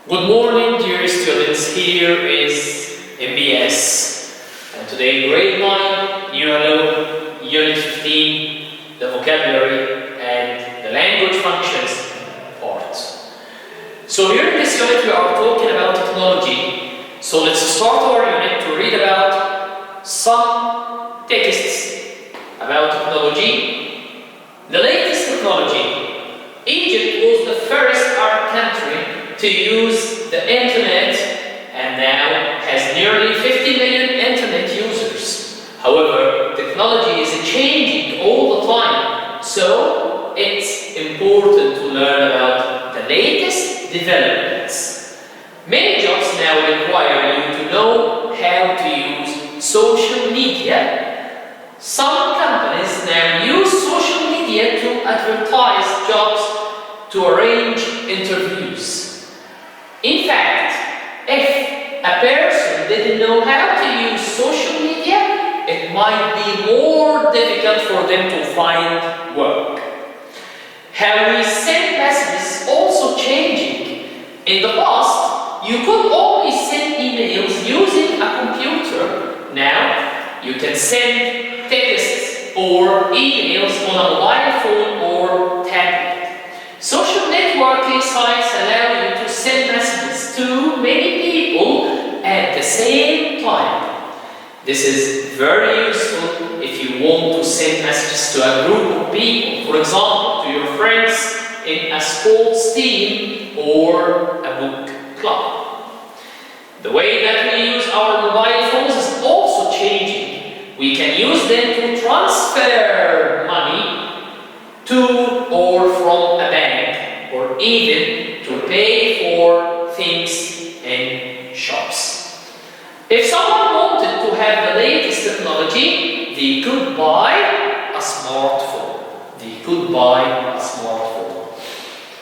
Good morning, dear students. Here is MBS, and today grade 9, year 11, unit 15, the vocabulary and the language functions part. So here in this unit we are talking about technology. So let's start our unit to read about some texts about technology. The latest technology. Egypt was the first Arab country to use the internet and now has nearly 50 million internet users. However, technology is changing all the time, so it's important to learn about the latest developments. Many jobs now require you to know how to use social media. Some companies now use social media to advertise jobs, to arrange interviews. In fact, if a person didn't know how to use social media, it might be more difficult for them to find work. How we send messages is also changing. In the past, you could only send emails using a computer. Now, you can send texts or emails on a mobile phone or tablet. Social networking sites allow you to send messages to many people at the same time. This is very useful if you want to send messages to a group of people, for example, to your friends in a sports team or a book club. The way that we use our mobile phones is also changing. We can use them to transfer money to or from a bank, or even to pay for things in shops. If someone wanted to have the latest technology, they could buy a smartphone.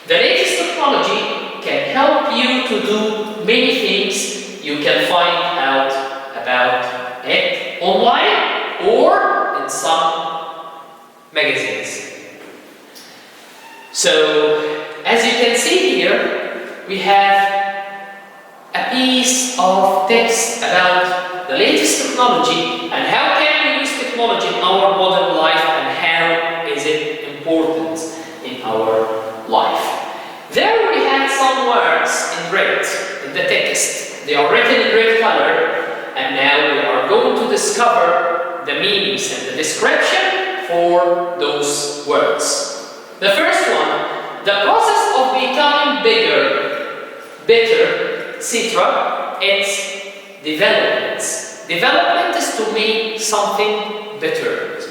The latest technology can help you to do many things. You can find out about it online or in some magazines. So, as you can see here, we have a piece of text about the latest technology and how can we use technology in our modern life and how is it important in our life. There we had some words in red in the text. They are written in red color, and now we are going to discover the meanings and the description for those words. The first one, the process of becoming bigger, better, etc. It's development. Development is to make something better.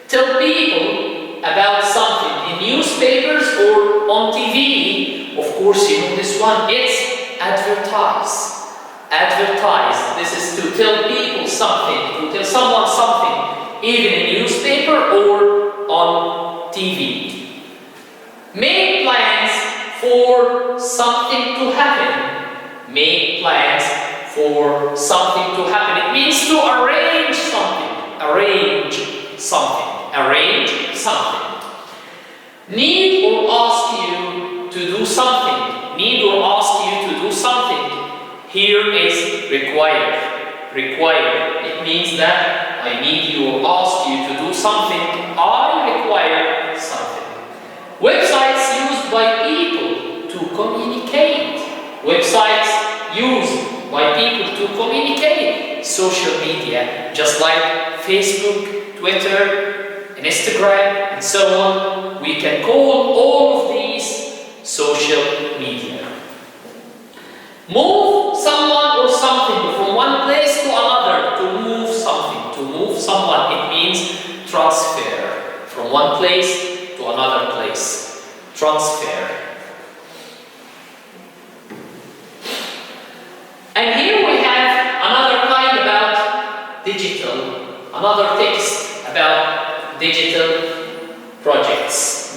Tell people about something in newspapers or on TV. Of course, you know this one. It's advertise. This is to tell people something, to tell someone something, even in newspaper or on TV. Make plans for something to happen. It means to arrange something. Need or ask you to do something. Here is require. It means that I need you or ask you to do something. I require something. Websites used by people to communicate. Social media, just like Facebook, Twitter, and Instagram, and so on. We can call all of these social media. Move someone or something from one place to another. To move someone, it means transfer from one place to another place. Transfer. And here we have another kind about another text about digital projects.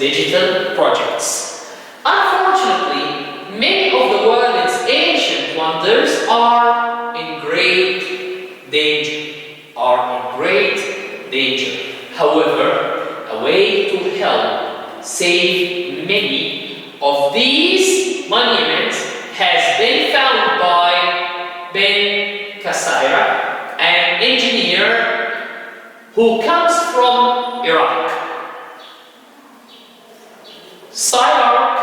Unfortunately, many of the world's ancient wonders are in great danger. However, a way to help save many of these Saira, an engineer who comes from Iraq. SciArc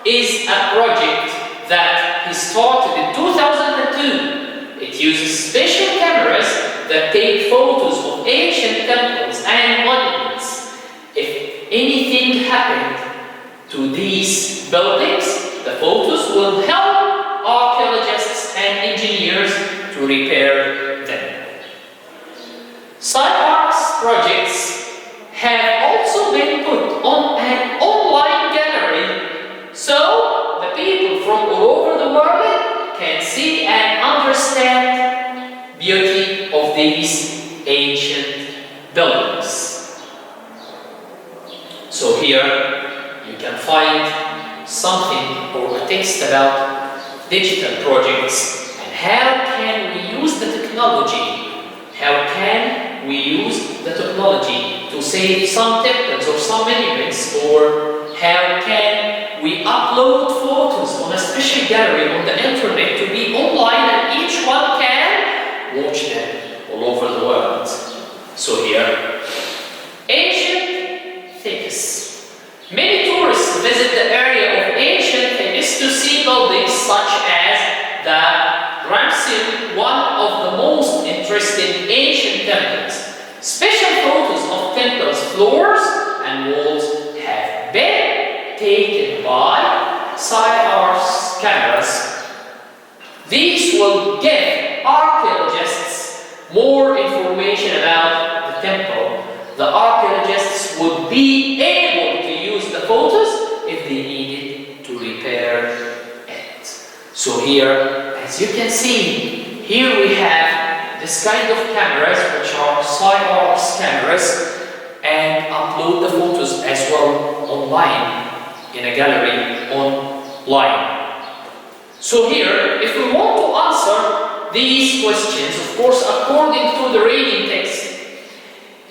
is a project that he started in 2002. It uses special cameras that take photos of ancient temples and monuments. If anything happened to these buildings, the photos will help archaeologists and engineers to repair them. SciArc's projects have also been put on an online gallery so the people from all over the world can see and understand the beauty of these ancient buildings. So here you can find something or a text about digital projects and how can we use the technology. How can we use the technology to save some temples or some monuments, or how can we upload photos on a special gallery on the internet to be online and each one can watch them all over the world. So here, ancient things. Many tourists visit the area of ancient things to see buildings such as the Gr.9, one of the most interesting ancient temples. Special photos of temples' floors and walls have been taken by SciArc's cameras. These will give archaeologists more information about the temple. The archaeologists would be able to use the photos if they needed to repair it. So here, as you can see, here we have this kind of cameras, which are SciArc's cameras, and upload the photos as well online in a gallery online. So here, if we want to answer these questions, of course, according to the reading text,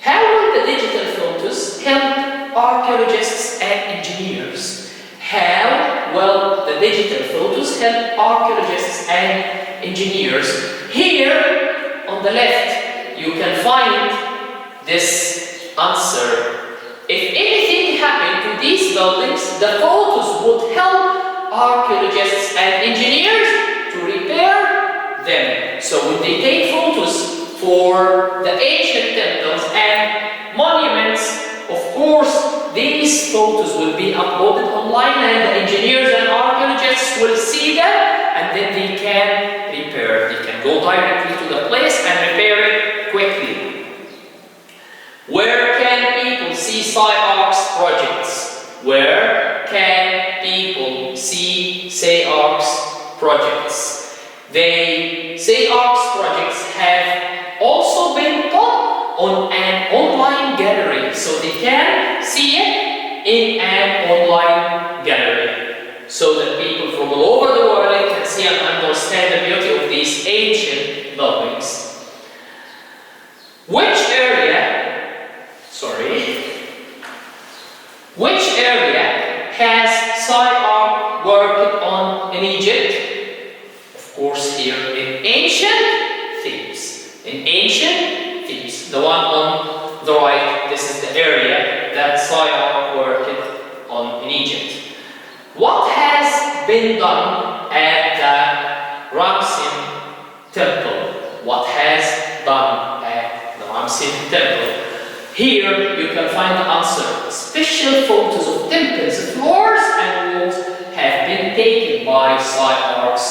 how will the digital photos help archaeologists and engineers? How will the digital photos help archaeologists and engineers? Here on the left, you can find this answer. If anything happened to these buildings, the photos would help archaeologists and engineers to repair them. So when they take photos for the ancient temples and monuments, of course, these photos will be uploaded online and the engineers and archaeologists will see them and then they can repair. They can go directly to the place and repair it quickly. Where can people see SciArc's projects? Where can people see SciArc's projects? SciArc's projects have also been put on an online gallery, so they can see it in an online gallery, so that people from all over the world can see and understand the beauty of these ancient buildings. Which area has SciArc worked on in Egypt? Of course, here in ancient Thebes. The one on the right, this is the area that SciArc worked on in Egypt. What has been done at the Ramsin temple? What has done at the Ramsin temple? Here you can find the answer. Special photos of temples, floors and walls have been taken by SciArc's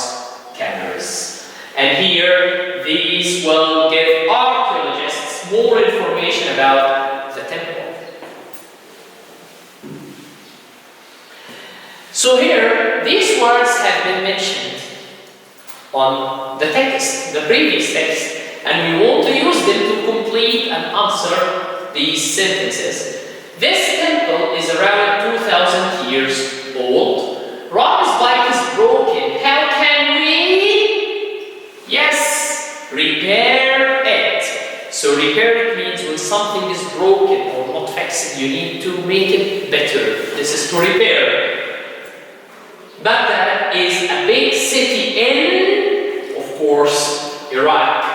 cameras. And here these will give archaeologists more information about the temple. So here, these words have been mentioned on the text, the previous text, and we want to use them to complete and answer these sentences. This temple is around 2,000 years old. Ram's bike is broken. How can we? Yes, repair it. So repair it means when something is broken or not fixed, you need to make it better. This is to repair. Baghdad is a big city in, of course, Iraq.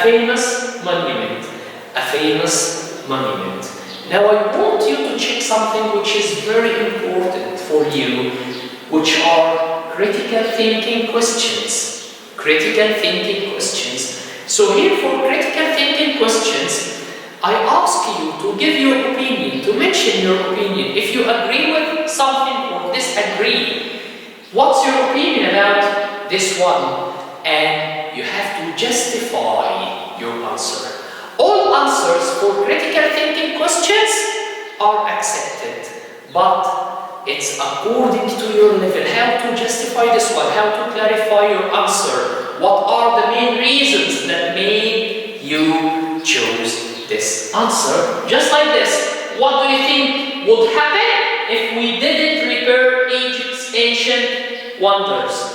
famous monument. A famous monument. Now I want you to check something which is very important for you, which are critical thinking questions. Critical thinking questions. So here for critical thinking questions, I ask you to give your opinion, to mention your opinion. If you agree with something or disagree, what's your opinion about this one? And you have to justify your answer. All answers for critical thinking questions are accepted, but it's according to your level. How to justify this one, how to clarify your answer. What are the main reasons that made you choose this answer? Just like this, what do you think would happen if we didn't repair Egypt's ancient wonders?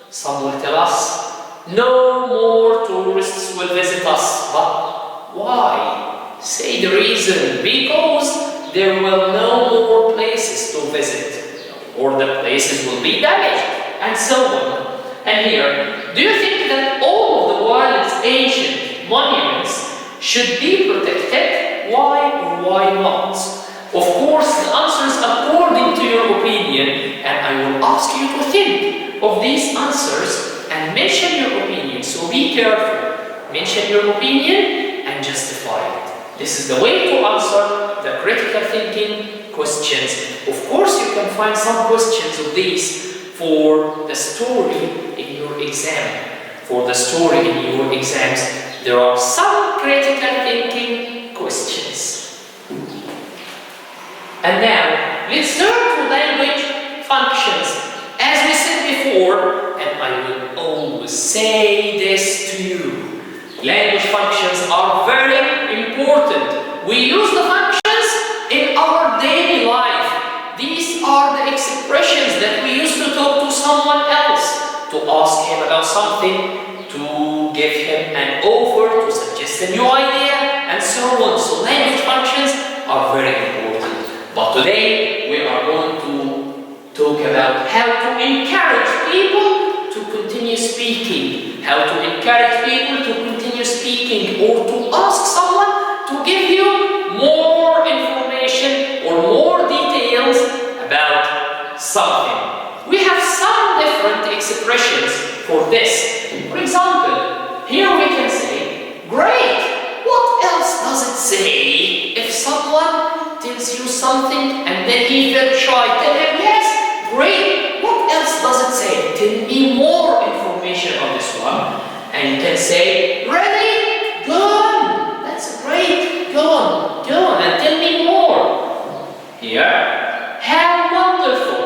Some will tell us, no more tourists will visit us. But why? Say the reason. Because there will no more places to visit, or the places will be damaged, and so on. And here, do you think that all of the world's ancient monuments should be protected? Why or why not? Of course, the answer is according to your opinion, and I will ask you to think of these answers and mention your opinion. So be careful. Mention your opinion and justify it. This is the way to answer the critical thinking questions. Of course, you can find some questions of these for the story in your exam. For the story in your exams, there are some critical thinking questions. And now, let's turn to language functions. As we said before, and I will always say this to you, language functions are very important. We use the functions in our daily life. These are the expressions that we use to talk to someone else, to ask him about something, to give him an offer, to suggest a new idea, and so on. So language functions are very important. But today we are going to talk about how to encourage people to continue speaking, how to encourage people to continue speaking, or to ask someone to give you more information or more details about something. We have some different expressions for this. For example, here we can say, great, what else does it say? If someone tells you something and then he felt shy, tell him, yes, great, what else does it say? Tell me more information on this one. And you can say, really? Go on, that's great, go on and tell me more. Here, how wonderful,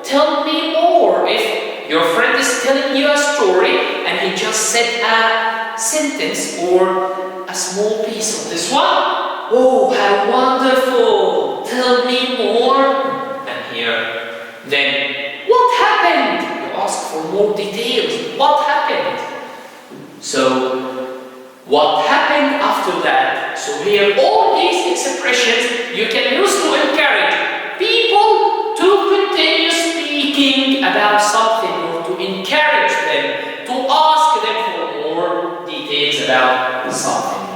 tell me more. If your friend is telling you a story and he just said a sentence or a small piece of this one, oh, how wonderful, tell me more. And here, then, what happened? You ask for more details. What happened? So, what happened after that? So here, all these expressions you can use to encourage people to continue speaking about something, or to encourage them, to ask them for more details about something.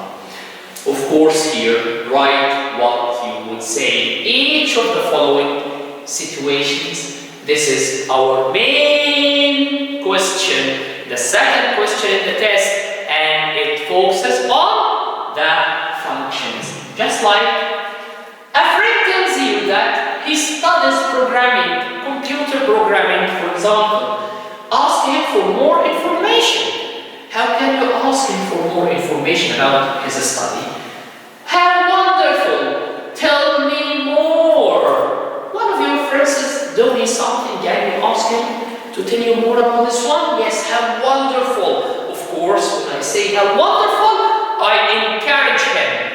Of course, here, write what you would say in each of the following situations. This is our main question, the second question in the test, and it focuses on the functions. Just like a friend tells you that he studies programming, computer programming, for example. Ask him for more information. How can you ask him for more information about his study? How wonderful! Tell me more! One of your friends is doing something and you ask him to tell you more about this one? Yes, how wonderful! Of course, when I say how wonderful, I encourage him.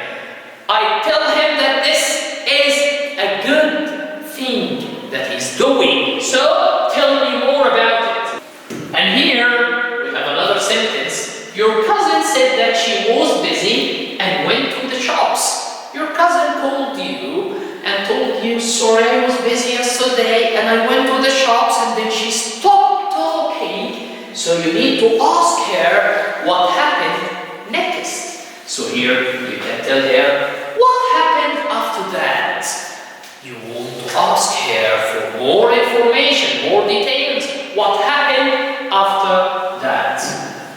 I tell him that this is a good thing that he's doing. So, tell me more about it. And here, we have another sentence. Your cousin said that she was busy and went to the shops. Your cousin called you and told you, sorry, I was busy yesterday and I went to the shops, and then she stopped talking. So you need to ask her, what happened next. So here you can tell her what happened after that. You want to ask her for more information, more details. What happened after that?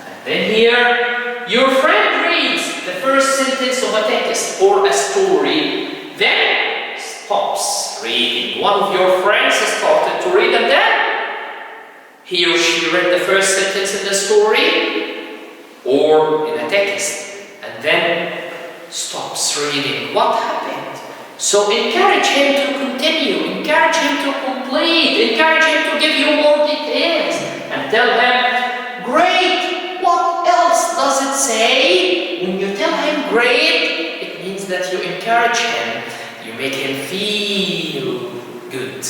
And then here, your friend reads the first sentence of a text or a story, then stops reading. One of your friends started to read, and then he or she read the first sentence in the story or in a text, and then stops reading. What happened? So encourage him to continue, encourage him to complete, encourage him to give you more details, and tell him, great, what else does it say? When you tell him great, it means that you encourage him, you make him feel good.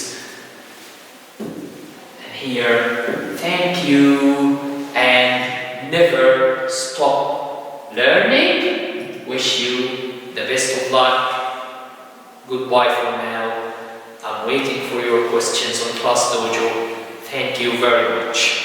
And here, thank you, and never stop learning. Wish you the best of luck. Goodbye for now. I'm waiting for your questions on Class Dojo. Thank you very much.